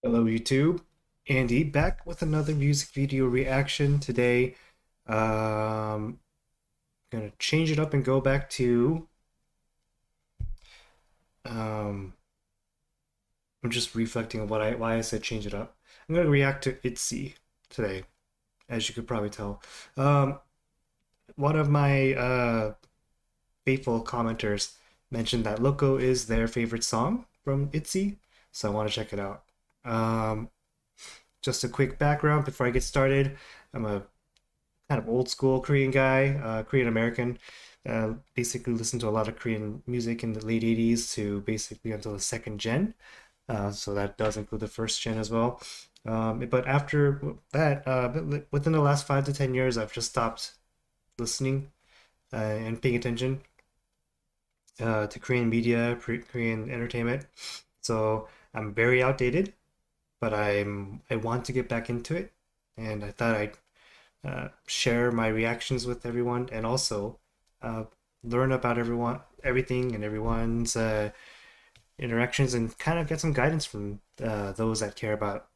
Hello YouTube, Andy back with another music video reaction today. Gonna change it up and go back to um I'm just reflecting on why I said change it up. I'm gonna react to Itzy today, as you could probably tell. Um One of my faithful commenters mentioned that Loco is their favorite song from Itzy, so I want to check it out. Um just a quick background before I get started. I'm a kind of old school Korean guy, Korean American. Basically listened to a lot of Korean music in the late 80s to basically until the second gen. So that does include the first gen as well. But after that, within the last 5 to 10 years, I've just stopped listening and paying attention to Korean media, Korean entertainment. So I'm very outdated, but I want to get back into it, and I thought I'd share my reactions with everyone, and also uh, learn about everything, and everyone's interactions, and kind of get some guidance from those that care about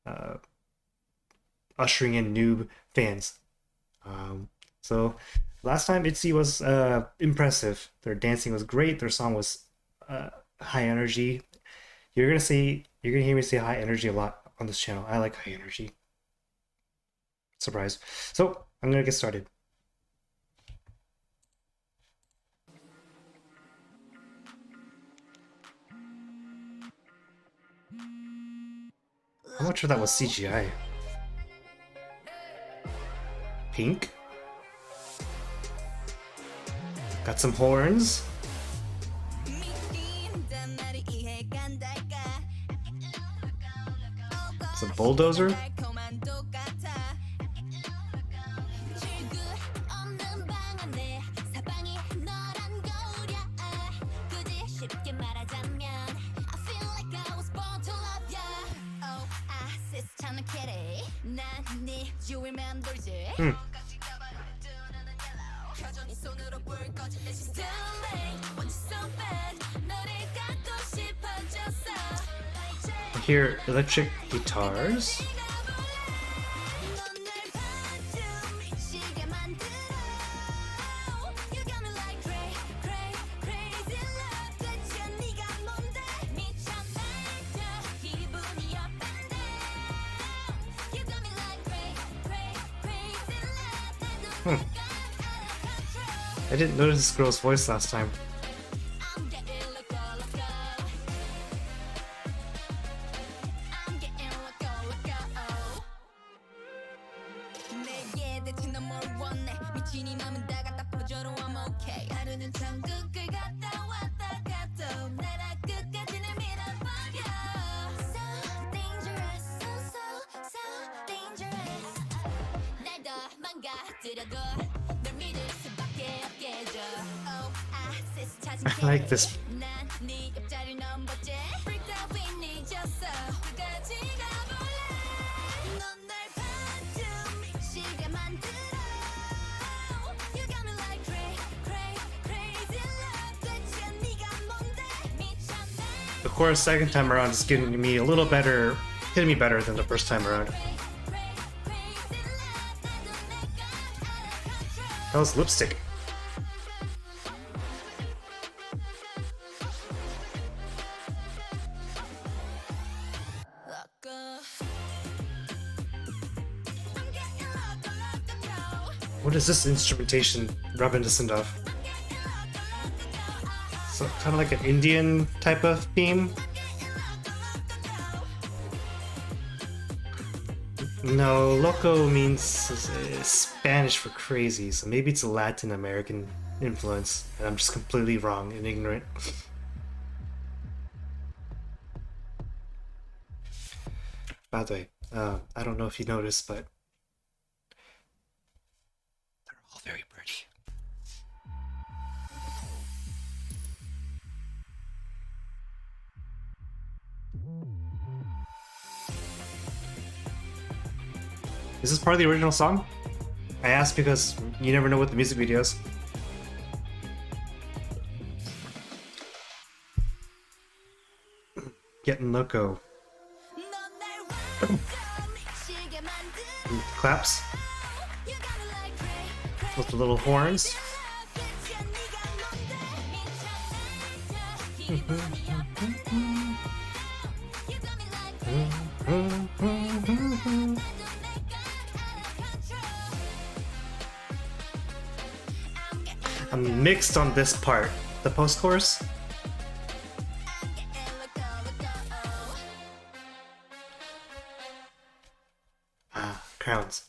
uh, ushering in new fans. So last time Itzy was impressive. Their dancing was great. Their song was high energy. You're gonna hear me say high energy a lot on this channel. I like high energy. Surprise. So I'm gonna get started. How much of that was CGI? Pink. Got some horns. Some bulldozer. Hmm. I hear electric guitars. Hmm. I didn't notice this girl's voice last time. I like this. The chorus second time around is getting me a little better, hitting me better than the first time around. That was lipstick. What is this instrumentation reminiscent of? So kind of like an Indian type of theme? No, Loco means Spanish for crazy, so maybe it's a Latin American influence, and I'm just completely wrong and ignorant. By the way, I don't know if you noticed, but they're all very pretty. Is this part of the original song? I asked because you never know with the music videos. Getting Loco. Claps with the little horns. I'm mixed on this part. The post-chorus. Ah, crowns.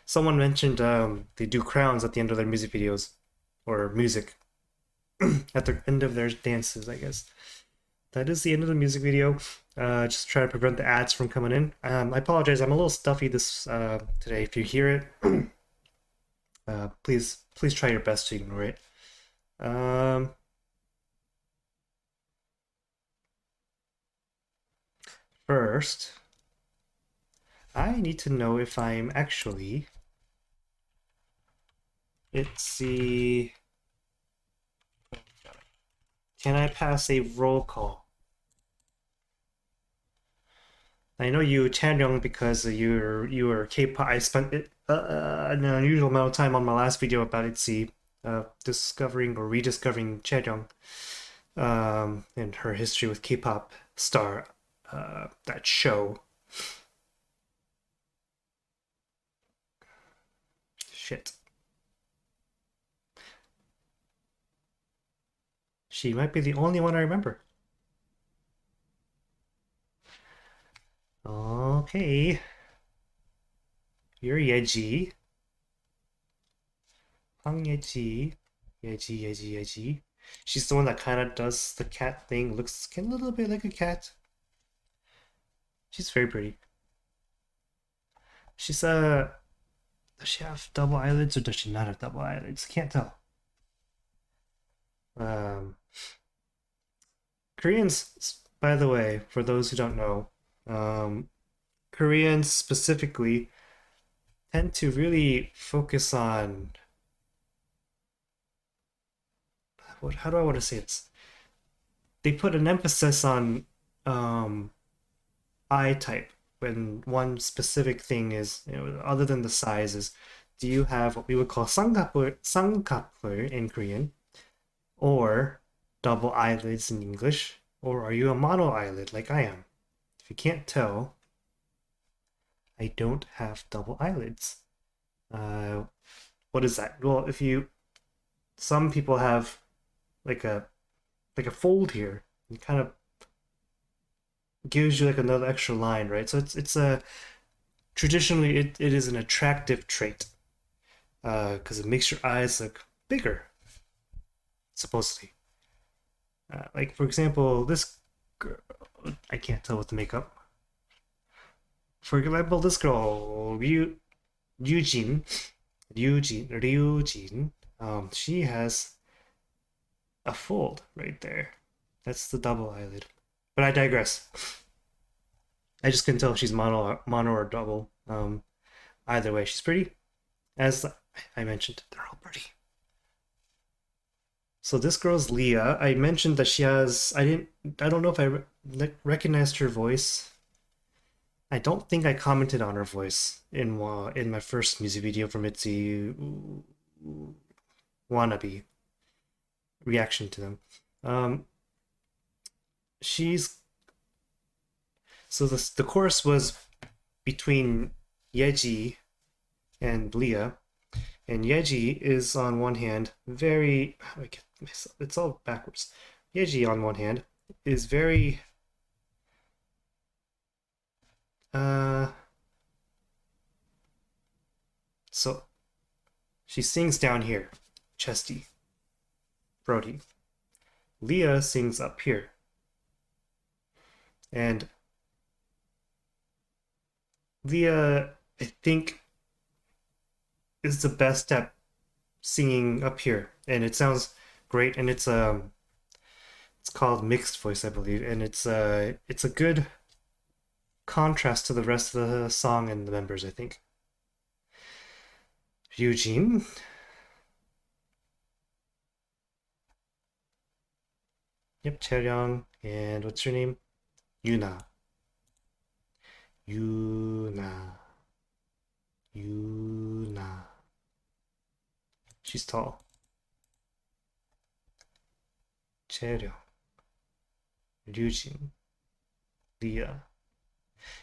Someone mentioned they do crowns at the end of their music videos. Or music. At the end of their dances, I guess. That is the end of the music video. Just try to prevent the ads from coming in. I apologize, I'm a little stuffy this today. If you hear it, please try your best to ignore it. First, I need to know if I'm actually Itzy. Can I pass a roll call? I know you, Chanyoung, because you were K-pop. I spent an unusual amount of time on my last video about Itzy, discovering or rediscovering Chanyoung, and her history with K-pop star, that show. Shit. She might be the only one I remember. Okay. You're Yeji. Hang Yeji. Yeji. She's the one that kind of does the cat thing, looks a little bit like a cat. She's very pretty. She's does she have double eyelids or does she not have double eyelids? Can't tell. Koreans, by the way, for those who don't know, Koreans specifically tend to really focus on how do I want to say this? They put an emphasis on eye type when one specific thing is, other than the sizes. Do you have what we would call 쌍꺼풀 in Korean, or double eyelids in English, or are you a mono eyelid like I am? If you can't tell, I don't have double eyelids. What is that? Well, some people have like a fold here. It kind of gives you like another extra line, right? So it's a traditionally it is an attractive trait, because it makes your eyes look bigger, supposedly. Like for example, this girl, I can't tell with the makeup. For example, this girl, Ryujin, she has a fold right there. That's the double eyelid. But I digress. I just couldn't tell if she's mono or double. Either way, she's pretty. As I mentioned, they're all pretty. So this girl's Leah. I mentioned that she has. I don't know if I recognized her voice. I don't think I commented on her voice in my first music video from Itzy, Wannabe, reaction to them. She's so the chorus was between Yeji and Leah, and Yeji is on one hand very, it's all backwards. Yeji on one hand is very so she sings down here, chesty, Brody. Leah sings up here. And Leah, I think, is the best at singing up here, and it sounds great. And it's called mixed voice, I believe, and it's a good contrast to the rest of the song and the members, I think. Eugene. Yep, Chaeryeong, and what's your name? Yuna. Yuna. Yuna. She's tall. Cheryung. Ryujin. Leah.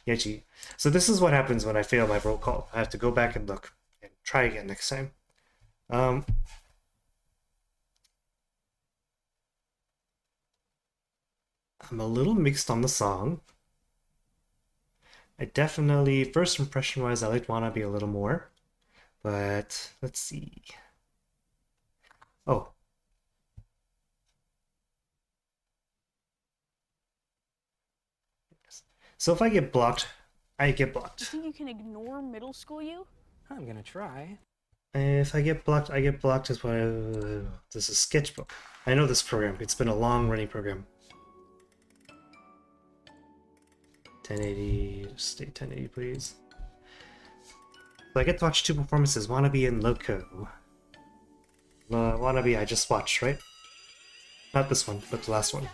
Yeji. So this is what happens when I fail my roll call. I have to go back and look and try again next time. I'm a little mixed on the song. I definitely, first impression wise, I liked Wannabe a little more. But let's see. Oh. So if I get blocked, I get blocked. You think you can ignore middle school you? I'm gonna try. If I get blocked, I get blocked as well. This is Sketchbook. I know this program. It's been a long running program. 1080, stay 1080 please. So I get to watch two performances, Wannabe and Loco. Wannabe I just watched, right? Not this one, but the last one.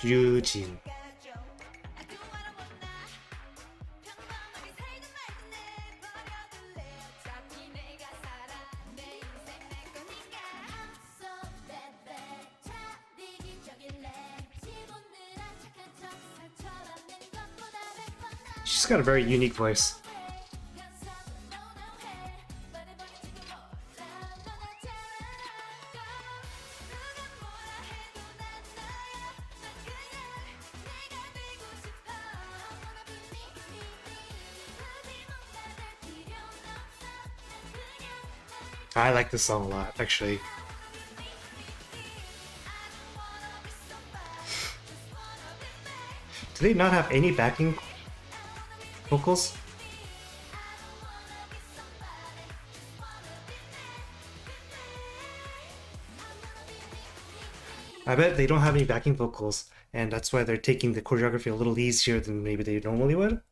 Ryujin. She's got a very unique voice. I like this song a lot, actually. Do they not have any backing vocals? I bet they don't have any backing vocals, and that's why they're taking the choreography a little easier than maybe they normally would.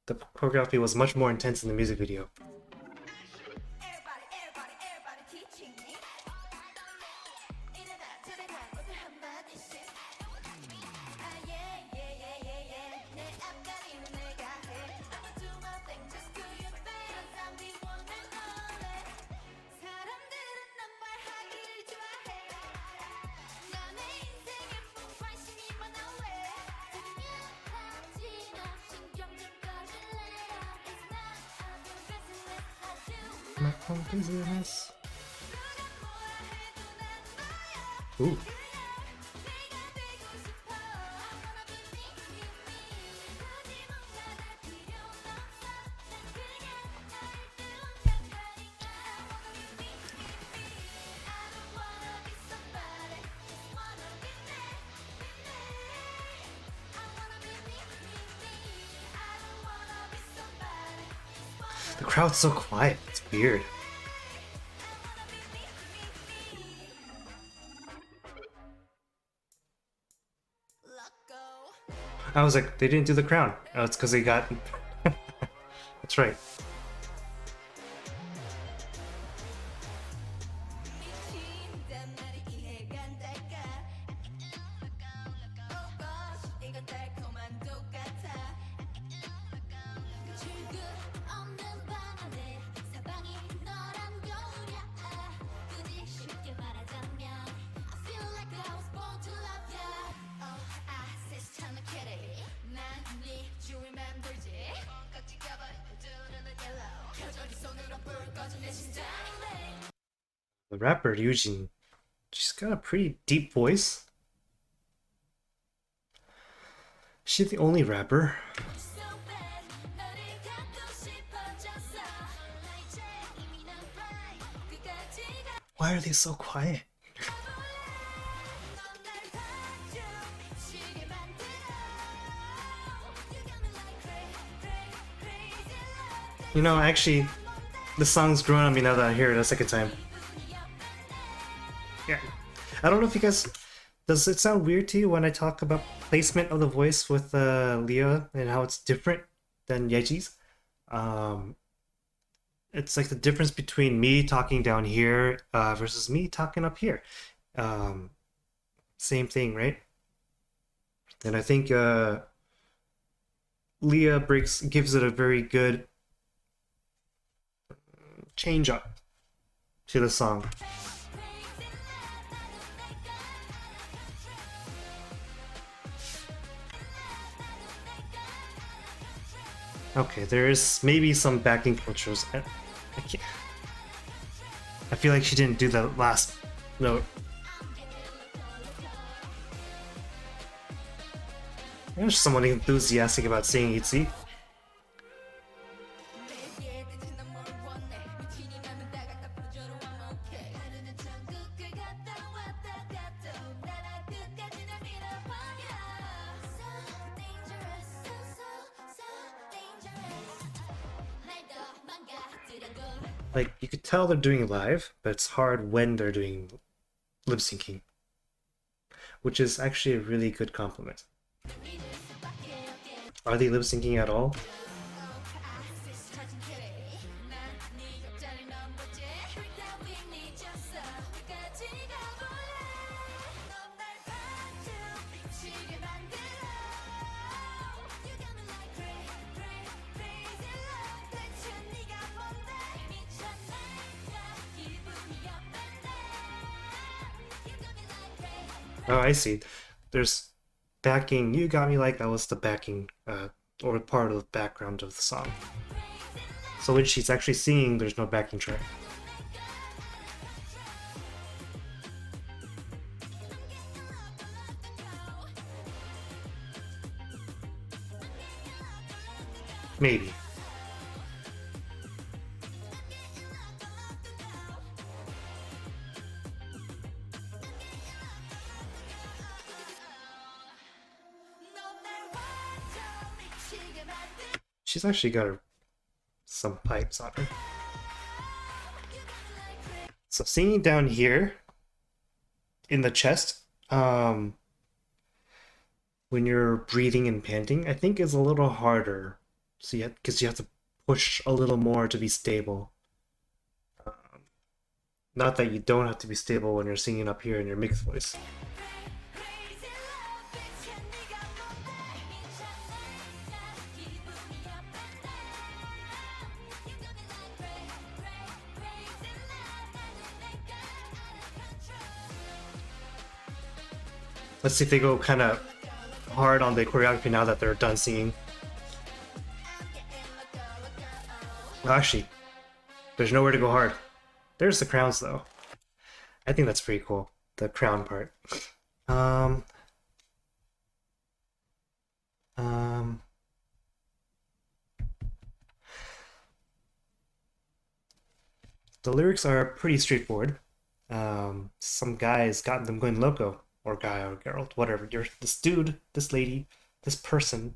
The choreography was much more intense in the music video. My own business. Ooh. The crowd's so quiet. It's weird. I was like, they didn't do the crown. Oh, it's because they got... That's right. The rapper Eugene, she's got a pretty deep voice. Is she the only rapper? Why are they so quiet? You know, actually, the song's growing on me now that I hear it a second time. Yeah. I don't know if you guys... Does it sound weird to you when I talk about placement of the voice with Leah and how it's different than Yeji's? It's like the difference between me talking down here versus me talking up here. Same thing, right? And I think Leah gives it a very good change up to the song. Okay, there is maybe some backing vocals. I feel like she didn't do the last note. There's someone enthusiastic about singing Itzy. Like, you could tell they're doing live, but it's hard when they're doing lip syncing, which is actually a really good compliment. Are they lip syncing at all? Oh, I see. There's backing. You got me like that was the backing, or part of the background of the song. So when she's actually singing, there's no backing track. Maybe. She's actually got some pipes on her. So singing down here in the chest, when you're breathing and panting, I think is a little harder. So because you have to push a little more to be stable. Not that you don't have to be stable when you're singing up here in your mixed voice. Let's see if they go kind of hard on the choreography now that they're done singing. Well, actually, there's nowhere to go hard. There's the crowns, though. I think that's pretty cool, the crown part. Um, um, the lyrics are pretty straightforward. Some guy has gotten them going loco, or guy or girl, whatever. This dude, this lady, this person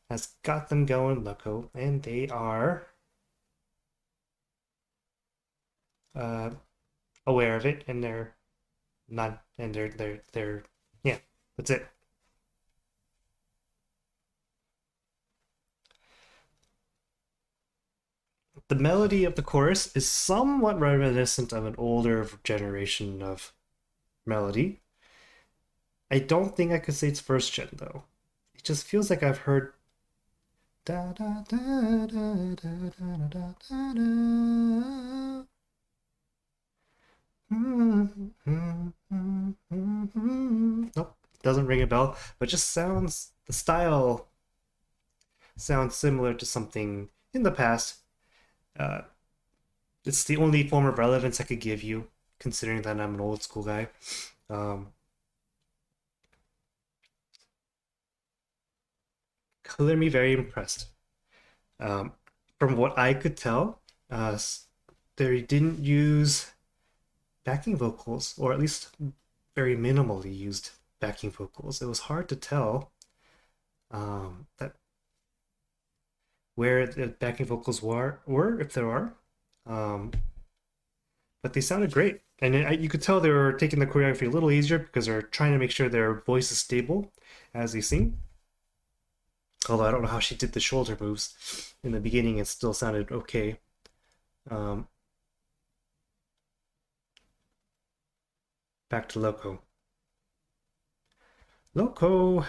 has got them going loco, and they are aware of it, and they're not, and they're yeah, that's it. The melody of the chorus is somewhat reminiscent of an older generation of melody. I don't think I could say it's first gen though. It just feels like I've heard da da da da da da da da da. Nope, doesn't ring a bell, but just sounds, the style sounds similar to something in the past. Uh, it's the only form of relevance I could give you, considering that I'm an old school guy. Um, Clearly very impressed. Um, from what I could tell, they didn't use backing vocals, or at least very minimally used backing vocals. It was hard to tell that where the backing vocals were if there are. Um, but they sounded great. And you could tell they were taking the choreography a little easier because they're trying to make sure their voice is stable as they sing. Although I don't know how she did the shoulder moves. In the beginning, it still sounded okay. Um, Back to Loco. Loco,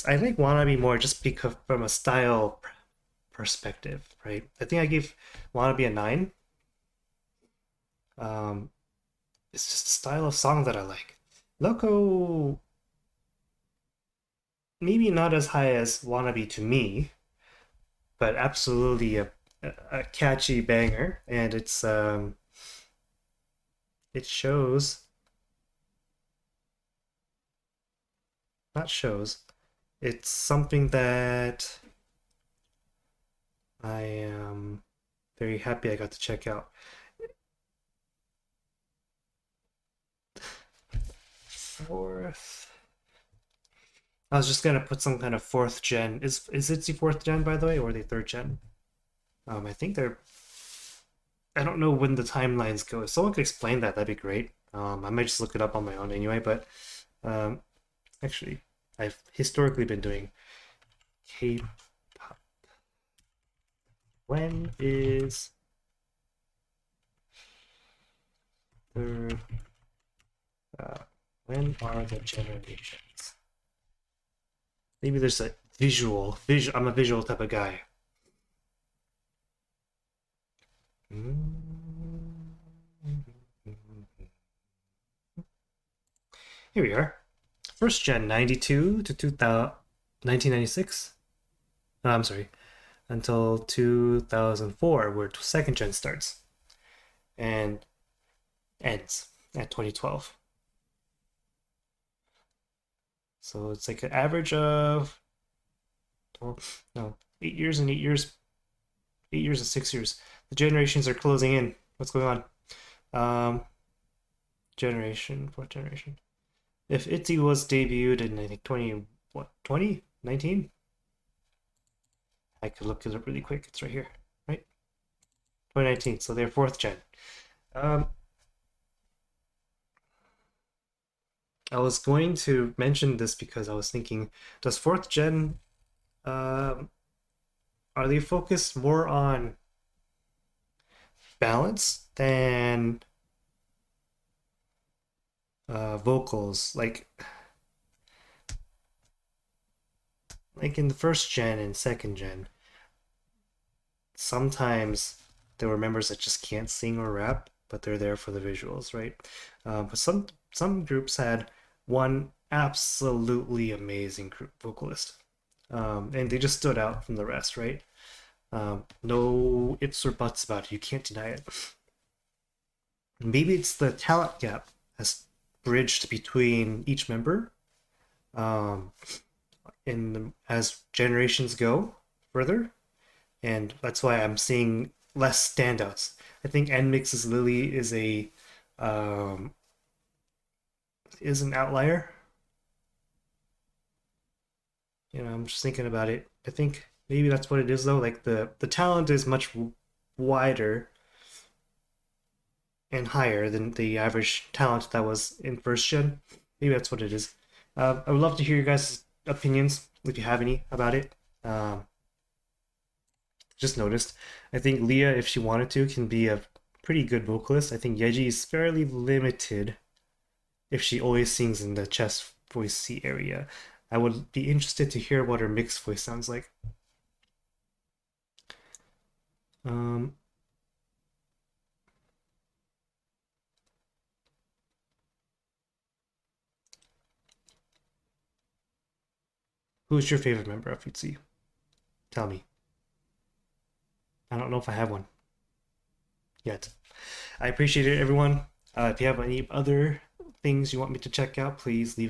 I like Wannabe more just because from a style perspective, right? I think I gave Wannabe a 9. Um, it's just a style of song that I like. Loco, maybe not as high as Wannabe to me, but absolutely a catchy banger, and it shows, not shows, it's something that I am very happy I got to check out. Fourth. I was just gonna put some kind of fourth gen. Is Itzy fourth gen by the way, or are they third gen? I think they're. I don't know when the timelines go. If someone could explain that, that'd be great. I might just look it up on my own anyway. But um, actually, I've historically been doing K-pop. When is third? Uh, when are the generations? Maybe there's a visual. I'm a visual type of guy. Here we are. First gen 92 to 2000, 1996. I'm sorry, until 2004, where second gen starts and ends at 2012. So it's like an average of, well, no, 8 years and 8 years, 8 years and 6 years. The generations are closing in. What's going on? Fourth generation. If Itzy was debuted in I think 20, what, 2019? I could look it up really quick. It's right here, right? 2019. So they're fourth gen. Um, I was going to mention this because I was thinking, does fourth gen, um, are they focused more on balance than vocals? Like in the first gen and second gen, sometimes there were members that just can't sing or rap, but they're there for the visuals, right? But some groups had one absolutely amazing group vocalist, and they just stood out from the rest, right? No ifs or buts about it. You can't deny it. Maybe it's the talent gap has bridged between each member, um, as generations go further, and that's why I'm seeing less standouts. I think NMIX's Lily um, is an outlier. I'm just thinking about it. I think maybe that's what it is though. Like the talent is much wider and higher than the average talent that was in first gen. Maybe that's what it is. I would love to hear your guys' opinions if you have any about it. Um, just noticed. I think Leah, if she wanted to, can be a pretty good vocalist. I think Yeji is fairly limited if she always sings in the chest voice C area. I would be interested to hear what her mixed voice sounds like. Um, who's your favorite member of Itzy? Tell me. I don't know if I have one yet. I appreciate it, everyone. If you have any other things you want me to check out, please leave